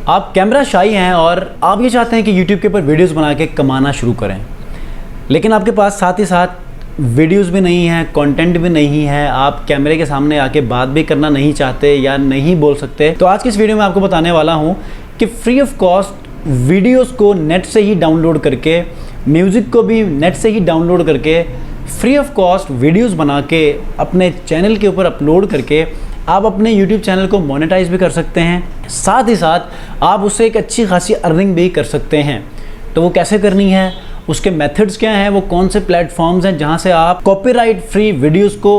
आप कैमरा शाई हैं और आप ये चाहते हैं कि YouTube के ऊपर वीडियोस बना के कमाना शुरू करें, लेकिन आपके पास साथ ही साथ वीडियोस भी नहीं है, कंटेंट भी नहीं है, आप कैमरे के सामने आके बात भी करना नहीं चाहते या नहीं बोल सकते। तो आज की इस वीडियो में आपको बताने वाला हूँ कि फ्री ऑफ कॉस्ट वीडियोस को नेट से ही डाउनलोड करके, म्यूज़िक को भी नेट से ही डाउनलोड करके, फ्री ऑफ कॉस्ट वीडियोस बना के अपने चैनल के ऊपर अपलोड करके आप अपने YouTube चैनल को मोनेटाइज भी कर सकते हैं। साथ ही साथ आप उससे एक अच्छी खासी अर्निंग भी कर सकते हैं। तो वो कैसे करनी है, उसके मेथड्स क्या हैं, वो कौन से प्लेटफॉर्म्स हैं जहां से आप कॉपीराइट फ्री वीडियोस को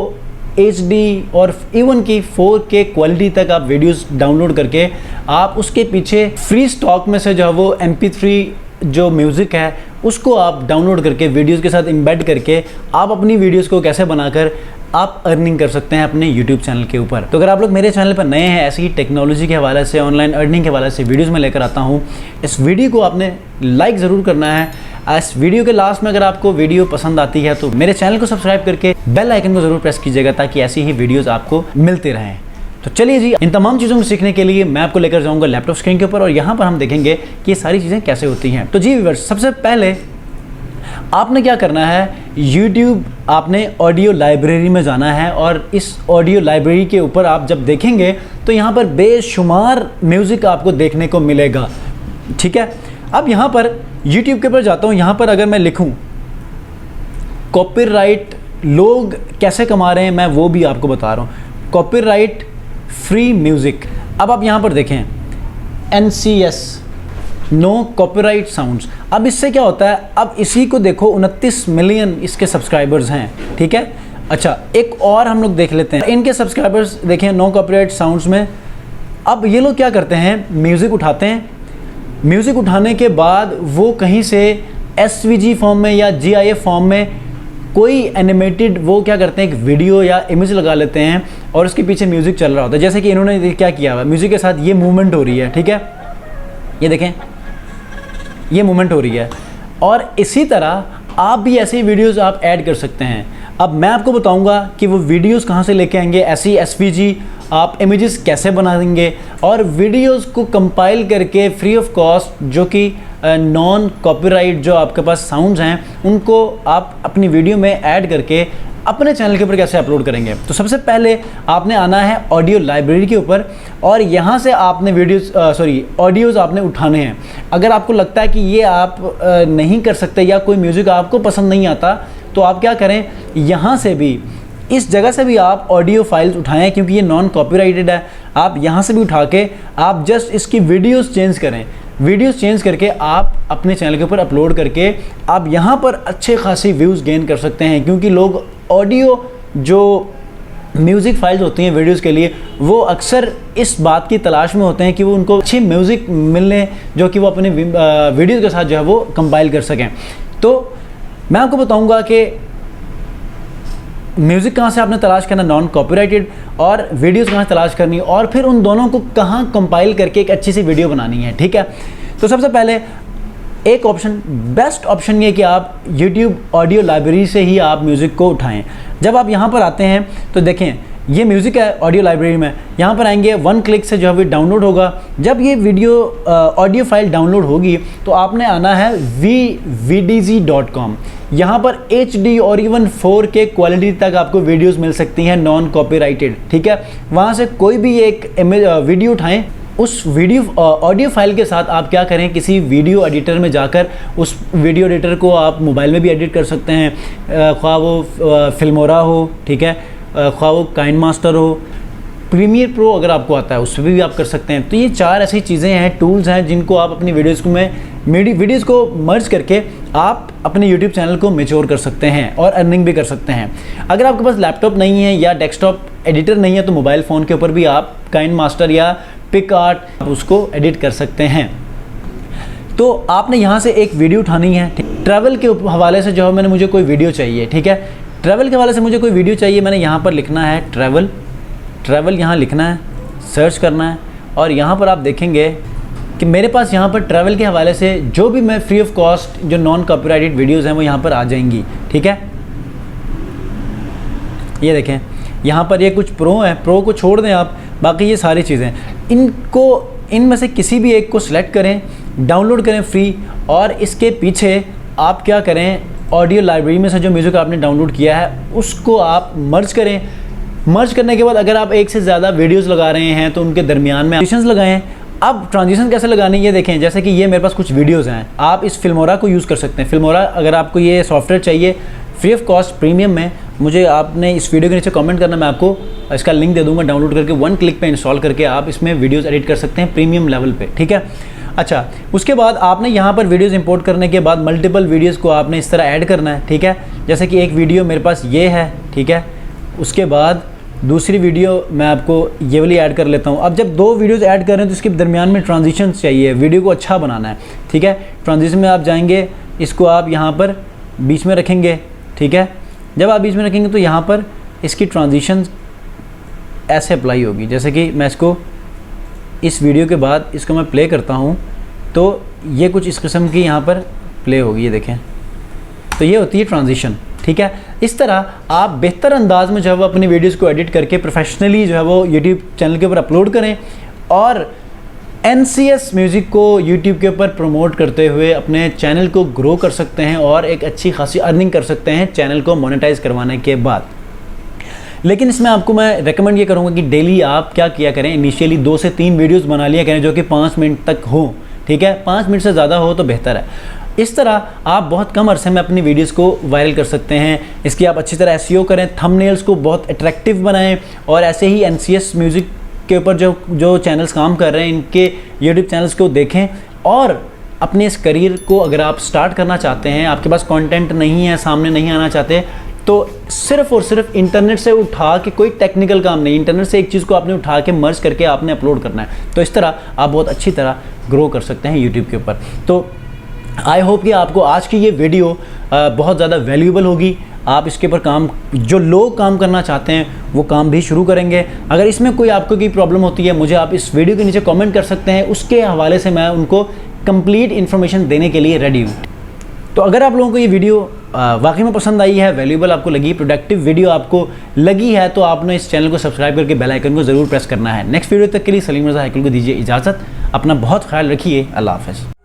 HD और इवन की 4K क्वालिटी तक आप वीडियोस डाउनलोड करके आप उसके पीछे फ्री स्टॉक में से जो है वो MP3 जो म्यूज़िक है उसको आप डाउनलोड करके वीडियोस के साथ एम्बेड करके आप अपनी वीडियोस को कैसे बनाकर आप अर्निंग कर सकते हैं अपने YouTube चैनल के ऊपर। तो अगर आप लोग मेरे चैनल पर नए हैं, ऐसी ही टेक्नोलॉजी के हवाले से, ऑनलाइन अर्निंग के हवाले से वीडियोस में लेकर आता हूं, इस वीडियो को आपने लाइक ज़रूर करना है। इस वीडियो के लास्ट में अगर आपको वीडियो पसंद आती है तो मेरे चैनल को सब्सक्राइब करके बेल आइकन को ज़रूर प्रेस कीजिएगा ताकि ऐसी ही वीडियोज़ आपको मिलते रहें। तो चलिए जी, इन तमाम चीज़ों को सीखने के लिए मैं आपको लेकर जाऊँगा लैपटॉप स्क्रीन के ऊपर और यहाँ पर हम देखेंगे कि ये सारी चीज़ें कैसे होती हैं। तो जी व्यूअर्स, सबसे पहले आपने क्या करना है, YouTube आपने ऑडियो लाइब्रेरी में जाना है और इस ऑडियो लाइब्रेरी के ऊपर आप जब देखेंगे तो यहाँ पर बेशुमार म्यूज़िक आपको देखने को मिलेगा। ठीक है, अब यहाँ पर YouTube के ऊपर जाता हूँ। यहाँ पर अगर मैं लिखूँ कॉपीराइट लोग कैसे कमा रहे हैं, मैं वो भी आपको बता रहा हूँ। कॉपीराइट फ्री म्यूज़िक, अब आप यहाँ पर देखें NCS, नो कॉपीराइट साउंड्स। अब इससे क्या होता है, अब इसी को देखो 29 मिलियन इसके सब्सक्राइबर्स हैं। ठीक है, अच्छा एक और हम लोग देख लेते हैं, इनके सब्सक्राइबर्स देखें नो कॉपीराइट साउंड्स में। अब ये लोग क्या करते हैं, म्यूज़िक उठाते हैं, म्यूज़िक उठाने के बाद वो कहीं से SVG फॉर्म में या GIF फॉर्म में कोई एनिमेटेड वो क्या करते हैं, एक वीडियो या इमेज लगा लेते हैं और उसके पीछे म्यूज़िक चल रहा होता है। जैसे कि इन्होंने क्या किया हुआ, म्यूज़िक के साथ ये मूवमेंट हो रही है। ठीक है, ये देखें ये मूवमेंट हो रही है और इसी तरह आप भी ऐसी वीडियोस आप ऐड कर सकते हैं। अब मैं आपको बताऊंगा कि वो वीडियोस कहाँ से लेके आएंगे, ऐसी SVG आप इमेजेस कैसे बना देंगे और वीडियोस को कंपाइल करके फ्री ऑफ कॉस्ट जो कि नॉन कॉपीराइट जो आपके पास साउंड्स हैं उनको आप अपनी वीडियो में ऐड करके अपने चैनल के ऊपर कैसे अपलोड करेंगे। तो सबसे पहले आपने आना है ऑडियो लाइब्रेरी के ऊपर और यहाँ से आपने ऑडियोज़ आपने उठाने हैं। अगर आपको लगता है कि ये आप नहीं कर सकते या कोई म्यूज़िक आपको पसंद नहीं आता तो आप क्या करें, यहाँ से भी इस जगह से भी आप ऑडियो फाइल्स उठाएं क्योंकि ये नॉन कॉपीराइटेड है। आप यहाँ से भी उठा के आप जस्ट इसकी वीडियोस चेंज करें, वीडियोस चेंज करके आप अपने चैनल के ऊपर अपलोड करके आप यहाँ पर अच्छे खासी व्यूज़ गेन कर सकते हैं क्योंकि लोग ऑडियो जो म्यूज़िक फाइल्स होती हैं वीडियोस के लिए वो अक्सर इस बात की तलाश में होते हैं कि वो उनको अच्छी म्यूज़िक मिलने जो कि वो अपने वीडियो के साथ जो है वो कंपाइल कर सकें। तो मैं आपको बताऊंगा कि म्यूज़िक कहाँ से आपने तलाश करना, नॉन कॉपीराइटेड, और वीडियोस कहाँ से तलाश करनी और फिर उन दोनों को कहाँ कंपाइल करके एक अच्छी सी वीडियो बनानी है। ठीक है, तो सबसे पहले एक ऑप्शन, बेस्ट ऑप्शन ये कि आप YouTube ऑडियो लाइब्रेरी से ही आप म्यूज़िक को उठाएं। जब आप यहाँ पर आते हैं तो देखें ये म्यूज़िक है ऑडियो लाइब्रेरी में, यहाँ पर आएंगे, 1 क्लिक से जो है वो डाउनलोड होगा। जब ये वीडियो ऑडियो फाइल डाउनलोड होगी तो आपने आना है vdz.com। यहाँ पर HD और इवन 4K क्वालिटी तक आपको वीडियोस मिल सकती हैं नॉन कॉपीराइटेड। ठीक है, वहाँ से कोई भी एक वीडियो उठाएं, उस वीडियो ऑडियो फाइल के साथ आप क्या करें, किसी वीडियो एडिटर में जाकर उस वीडियो एडिटर को आप मोबाइल में भी एडिट कर सकते हैं, ख्वाह वो फिल्मोरा हो, ठीक है, ख्वाह वो काइनमास्टर हो, प्रीमियर प्रो अगर आपको आता है उसमें भी आप कर सकते हैं। तो ये 4 ऐसी चीज़ें हैं, टूल्स हैं जिनको आप अपनी वीडियोज़ को मर्ज करके आप अपने YouTube चैनल को मैच्योर कर सकते हैं और अर्निंग भी कर सकते हैं। अगर आपके पास लैपटॉप नहीं है या डेस्कटॉप एडिटर नहीं है तो मोबाइल फ़ोन के ऊपर भी आप काइनमास्टर या पिकआर्ट उसको एडिट कर सकते हैं। तो आपने यहाँ से एक वीडियो उठानी है, ट्रैवल के हवाले से जो है मुझे कोई वीडियो चाहिए। ठीक है, ट्रैवल के हवाले से मुझे कोई वीडियो चाहिए, मैंने यहाँ पर लिखना है ट्रैवल यहाँ लिखना है, सर्च करना है और यहाँ पर आप देखेंगे कि मेरे पास यहाँ पर ट्रैवल के हवाले से जो भी मैं फ्री ऑफ कॉस्ट जो नॉन कॉपीराइटेड वीडियोस हैं वो यहाँ पर आ जाएंगी। ठीक है, ये देखें यहाँ पर ये कुछ प्रो है, प्रो को छोड़ दें आप, बाकी ये सारी चीज़ें इनको इनमें से किसी भी एक को सिलेक्ट करें, डाउनलोड करें फ्री, और इसके पीछे आप क्या करें, ऑडियो लाइब्रेरी में से जो म्यूज़िक आपने डाउनलोड किया है उसको आप मर्ज करें। मर्ज करने के बाद अगर आप एक से ज़्यादा वीडियोस लगा रहे हैं तो उनके दरमियान में ट्रांजिशंस लगाएं। अब ट्रांजिशन कैसे लगानी है ये देखें। जैसे कि ये मेरे पास कुछ वीडियोस हैं, आप इस फिल्मोरा को यूज़ कर सकते हैं। फिल्मोरा अगर आपको ये सॉफ्टवेयर चाहिए फ्री ऑफ कॉस्ट प्रीमियम में, मुझे आपने इस वीडियो के नीचे कमेंट करना, मैं आपको इसका लिंक दे दूँगा। डाउनलोड करके 1 क्लिक पे इंस्टॉल करके आप इसमें वीडियोज़ एडिट कर सकते हैं प्रीमियम लेवल पर, ठीक है। अच्छा, उसके बाद आपने यहाँ पर वीडियोस इंपोर्ट करने के बाद मल्टीपल वीडियोस को आपने इस तरह ऐड करना है, ठीक है। जैसे कि एक वीडियो मेरे पास ये है, ठीक है। उसके बाद दूसरी वीडियो मैं आपको ये वाली ऐड कर लेता हूँ। अब जब 2 वीडियोस ऐड कर रहे हैं तो इसके दरमियान में ट्रांजिशन चाहिए, वीडियो को अच्छा बनाना है, ठीक है। ट्रांजिशन में आप जाएंगे, इसको आप यहाँ पर बीच में रखेंगे, ठीक है। जब आप बीच में रखेंगे तो यहाँ पर इसकी ट्रांजिशन ऐसे अप्लाई होगी। जैसे कि मैं इसको इस वीडियो के बाद इसको मैं प्ले करता हूँ तो ये कुछ इस किस्म की यहाँ पर प्ले होगी, ये देखें। तो ये होती है ट्रांजिशन, ठीक है। इस तरह आप बेहतर अंदाज में जो है वो अपनी वीडियोस को एडिट करके प्रोफेशनली जो है वो यूट्यूब चैनल के ऊपर अपलोड करें और NCS म्यूज़िक को यूट्यूब के ऊपर प्रमोट करते हुए अपने चैनल को ग्रो कर सकते हैं और एक अच्छी खासी अर्निंग कर सकते हैं चैनल को मोनेटाइज करवाने के बाद। लेकिन इसमें आपको मैं रेकमेंड ये करूँगा कि डेली आप क्या किया करें, इनिशियली 2 से 3 वीडियोस बना लिया करें जो कि 5 मिनट तक हो, ठीक है। 5 मिनट से ज़्यादा हो तो बेहतर है। इस तरह आप बहुत कम अरसे में अपनी वीडियोस को वायरल कर सकते हैं। इसकी आप अच्छी तरह SEO करें, थंबनेल्स को बहुत अट्रैक्टिव बनाएं और ऐसे ही NCS म्यूज़िक के ऊपर जो चैनल्स काम कर रहे हैं इनके यूट्यूब चैनल्स को देखें और अपने इस करियर को अगर आप स्टार्ट करना चाहते हैं, आपके पास कंटेंट नहीं है, सामने नहीं आना चाहते, तो सिर्फ़ और सिर्फ इंटरनेट से उठा के, कोई टेक्निकल काम नहीं, इंटरनेट से एक चीज़ को आपने उठा के मर्ज करके आपने अपलोड करना है। तो इस तरह आप बहुत अच्छी तरह ग्रो कर सकते हैं यूट्यूब के ऊपर। तो आई होप कि आपको आज की ये वीडियो बहुत ज़्यादा वैल्यूएबल होगी। आप इसके ऊपर काम, जो लोग काम करना चाहते हैं वो काम भी शुरू करेंगे। अगर इसमें कोई आपको कोई प्रॉब्लम होती है, मुझे आप इस वीडियो के नीचे कमेंट कर सकते हैं, उसके हवाले से मैं उनको कंप्लीट इन्फॉर्मेशन देने के लिए रेडी हूँ। तो अगर आप लोगों को ये वीडियो वाकई में पसंद आई है, वैल्यूएबल आपको लगी, प्रोडक्टिव वीडियो आपको लगी है, तो आपने इस चैनल को सब्सक्राइब करके बेल आइकन को ज़रूर प्रेस करना है। नेक्स्ट वीडियो तक के लिए सलीम रज़ा हैकल को दीजिए इजाज़त। अपना बहुत ख्याल रखिए। अल्लाह हाफ़िज़।